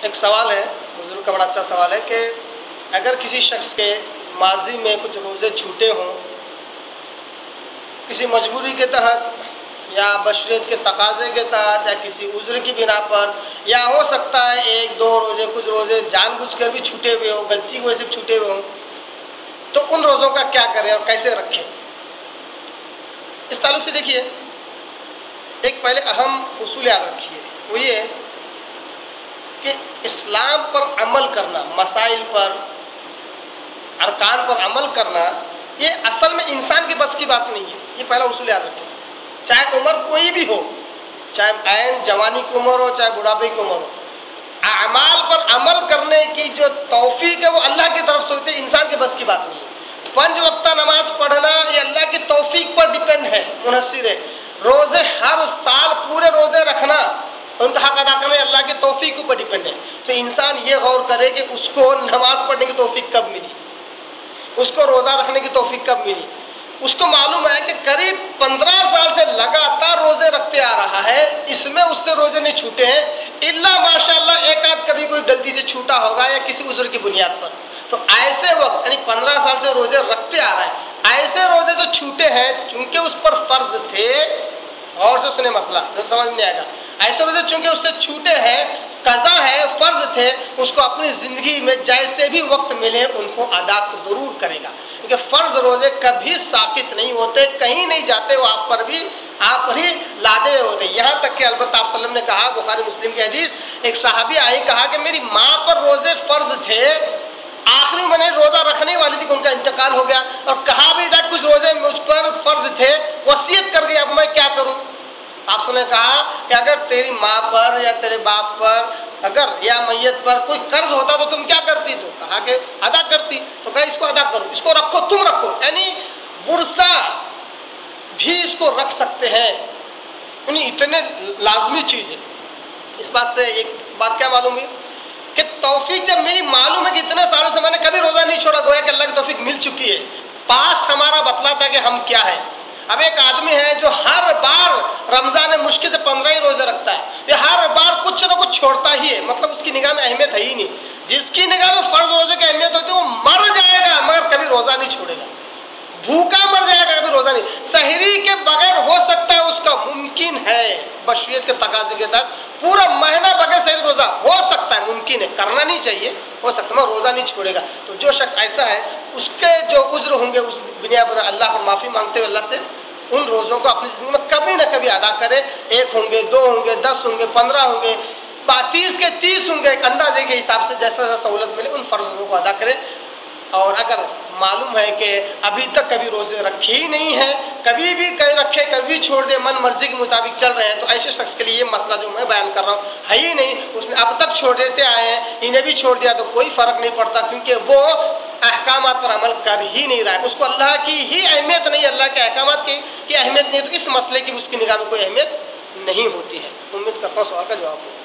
ایک سوال ہے بزرگ کا، بڑا اچھا سوال ہے کہ اگر کسی شخص کے ماضی میں کچھ روزے چھوٹے ہوں کسی مجبوری کے تحت یا بشریت کے تقاضے کے تحت یا کسی عذر کی بنا پر، یا ہو سکتا ہے ایک دو روزے کچھ روزے جان بوجھ کر بھی چھوٹے ہوئے ہوں، غلطی کی وجہ سے چھوٹے ہوئے ہوں، تو ان روزوں کا کیا کریں اور کیسے رکھیں؟ اس تعلق سے دیکھیے، ایک پہلے اہم اصول یاد رکھیے، وہ یہ کہ اسلام پر عمل کرنا، مسائل پر، ارکان پر عمل کرنا، یہ اصل میں انسان کے بس کی بات نہیں ہے۔ یہ پہلا اصول یاد رکھیں، چاہے عمر کوئی بھی ہو، چاہے عین جوانی کی عمر ہو چاہے بڑھاپے کی عمر ہو، اعمال پر عمل کرنے کی جو توفیق ہے وہ اللہ کی طرف سے ہوتی ہے، انسان کے بس کی بات نہیں ہے۔ 5 وقتہ نماز پڑھنا یہ اللہ کی توفیق پر ڈیپینڈ ہے، منحصر ہے۔ روزے ہر سال پورے روزے رکھنا، ان کا حق ادا کرنا اللہ کی توفیق پر ڈیپینڈ ہے۔ تو انسان یہ غور کرے کہ اس کو نماز پڑھنے کی توفیق کب ملی، اس کو روزہ رکھنے کی توفیق کب ملی۔ اس کو معلوم ہے کہ قریب 15 سال سے لگاتار روزے رکھتے آ رہا ہے، اس میں اس سے روزے نہیں چھوٹے ہیں، الا ماشاء اللہ ایک آدھ کبھی کوئی غلطی سے چھوٹا ہوگا یا کسی عذر کی بنیاد پر۔ تو ایسے وقت یعنی 15 سال سے روزے رکھتے آ رہا ہے، ایسے روزے جو چھوٹے ہیں چونکہ اس پر فرض تھے، اور سے سنیں مسئلہ سمجھ میں آئے گا، ایسے روزے چونکہ اس سے چھوٹے ہیں، قضا ہے، فرض تھے، اس کو اپنی زندگی میں جیسے بھی وقت ملے ان کو ادا ضرور کرے گا، کیونکہ فرض روزے کبھی ثابت نہیں ہوتے، کہیں نہیں جاتے، وہ آپ پر ہی لادے ہوتے۔ یہاں تک کہ البتہ آپ صلی اللہ علیہ وسلم نے کہا، بخاری مسلم کی حدیث، ایک صحابی آئی کہا کہ میری ماں پر روزے فرض تھے، آخری میں نے روزہ رکھنے والی تھی کہ ان کا انتقال ہو گیا، اور کہا بھی تھا کچھ روزے مجھ پر فرض تھے، وصیت کر گئی، اب میں کیا کروں؟ آپ سے نے کہا کہ اگر تیری ماں پر یا تیرے باپ پر اگر یا میت پر کوئی قرض ہوتا تو تم کیا کرتی؟ تو کہا کہ ادا کرتی، تو کہا اس کو ادا کرو، اس کو رکھو، تم رکھو، یعنی ورثہ بھی اس کو رکھ سکتے ہیں، یعنی اتنے لازمی چیز ہے۔ اس بات سے ایک بات کیا معلوم ہوئی کہ توفیق جب میری معلوم ہے کہ اتنے سالوں سے میں نے کبھی روزہ نہیں چھوڑا، گویا کہ اللہ کی توفیق مل چکی ہے، پاس ہمارا بتلاتا کہ ہم کیا ہے۔ اب ایک آدمی ہے جو ہر بار رمضان مشکل سے 15 ہی روزے رکھتا ہے، یہ ہر بار کچھ نہ کچھ چھوڑتا ہی ہے، مطلب اس کی نگاہ میں اہمیت ہے ہی نہیں۔ جس کی نگاہ میں فرض روزے کی اہمیت ہوتی ہے وہ مر جائے گا مگر کبھی روزہ نہیں چھوڑے گا، بھوکا مر جائے گا کبھی روزہ نہیں۔ سحری کے بغیر ہو سکتا ہے اس کا، ممکن ہے بشریت کے تقاضے کے تحت پورا مہینہ بغیر سحری روزہ ہو سکتا ہے، ممکن ہے، کرنا نہیں چاہیے، ہو سکتا ہے مگر روزہ نہیں چھوڑے گا۔ تو جو شخص ایسا ہے اس کے جو عذر ہوں گے اس بنیاد پر اللہ پر معافی مانگتے ہوئے اللہ سے ان روزوں کو اپنی زندگی میں کبھی نہ کبھی ادا کرے، 1 ہوں گے، 2 ہوں گے، 10 ہوں گے، 15 ہوں گے، 30 کے 30 ہوں گے، ایک اندازے کے حساب سے جیسا جیسا سہولت ملے ان فرضوں کو ادا کرے۔ اور اگر معلوم ہے کہ ابھی تک کبھی روزے رکھے ہی نہیں ہیں، کبھی بھی رکھے کبھی چھوڑ دے، من مرضی کے مطابق چل رہے ہیں، تو ایسے شخص کے لیے یہ مسئلہ جو میں بیان کر رہا ہوں ہے ہی نہیں، اس نے اب تک چھوڑ دیتے آئے ہیں، انہیں بھی چھوڑ دیا تو کوئی فرق نہیں پڑتا، کیونکہ وہ احکامات پر عمل کر ہی نہیں رہا ہے، اس کو اللہ کی ہی اہمیت نہیں، اللہ کے احکامات کی اہمیت نہیں ہے، تو اس مسئلے کی اس کی نگاہ میں کوئی اہمیت نہیں ہوتی ہے۔ امید کرتا ہوں سوال کا جواب ہو۔